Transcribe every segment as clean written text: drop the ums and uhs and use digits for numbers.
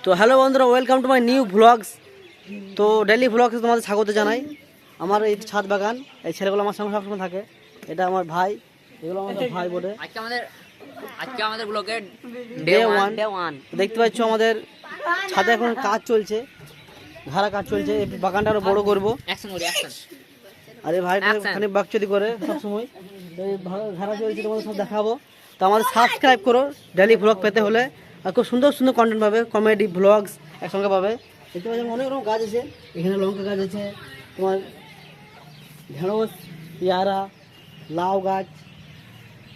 তো হ্যালো বন্ধুরা, welcome to my new vlogs. তো ডেইলি ভ্লগসে তোমাদের স্বাগত জানাই। আমার এই ছাদ বাগান, এই ছেলেগুলো আমার সঙ্গে সবসময় থাকে। এটা আমার ভাই, এগুলো আমাদের ভাই বলে। আজকে আমাদের ব্লগের ডে ওয়ান। দেখতে পাচ্ছ আমাদের ছাদে এখন কাজ চলছে, ঘাড়া কাজ চলছে। এই বাগানটা আরো বড় করবো। আর এই ভাইটা খানিক বাকচুদি করে সবসময়। ঘাড়া চলছে, তোমাদের সব দেখাবো। তো আমাদের সাবস্ক্রাইব করো ডেইলি ভ্লগ পেতে হলে। আর খুব সুন্দর সুন্দর কন্টেন্ট পাবে, কমেডি ভ্লগস একসঙ্গে পাবে। দেখতে পাচ্ছি অনেক রকম গাছ আছে। এখানে লঙ্কা গাছ আছে, তোমার ঢেঁড়স, পেয়ারা, লাউ গাছ।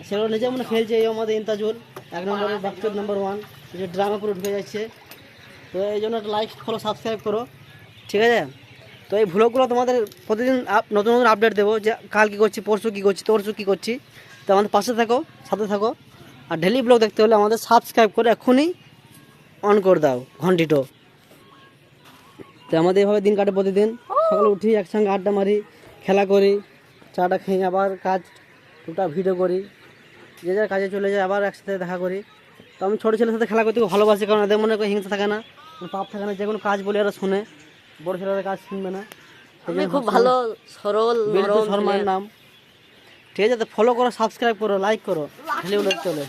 সেগুলো নিজে মনে খেলছে। এই আমাদের ইন্তাজুল 1 নম্বরে, বাকচুদ নাম্বার 1, যে ড্রামে পুরো ঢুকে যাচ্ছে। তো এই জন্য একটা লাইক ফলো সাবস্ক্রাইব করো, ঠিক আছে? তো এই ভ্লগগুলো তোমাদের প্রতিদিন নতুন নতুন আপডেট দেবো, যে কাল কী করছি, পরশু কী করছি, তরশু কী করছি। তো আমাদের পাশে থাকো, সাথে থাকো। আর ডেলি ব্লগ দেখতে হলে আমাদের সাবস্ক্রাইব করে এখনই অন করে দাও ঘন্টিটো। তো আমাদের এভাবে দিন কাটে প্রতিদিন। সকালে উঠি, একসঙ্গে আড্ডা মারি, খেলা করি, চাটা খেয়ে আবার কাজ দুটা ভিডিও করি, যে যার কাজে চলে যায়, আবার একসাথে দেখা করি। তো আমি ছোটো ছেলের সাথে খেলা করতে খুব ভালোবাসি, কারণ এদের মনে কোনো হিংসা থাকে না, পাপ থাকে না। যে কোনো কাজ বলে এরা শোনে, বড় ছেলেরা কাজ শুনবে না। খুব ভালো সরল শর্মার নাম, ঠিক আছে? তো ফলো করো, সাবস্ক্রাইব করো, লাইক করো, চলে।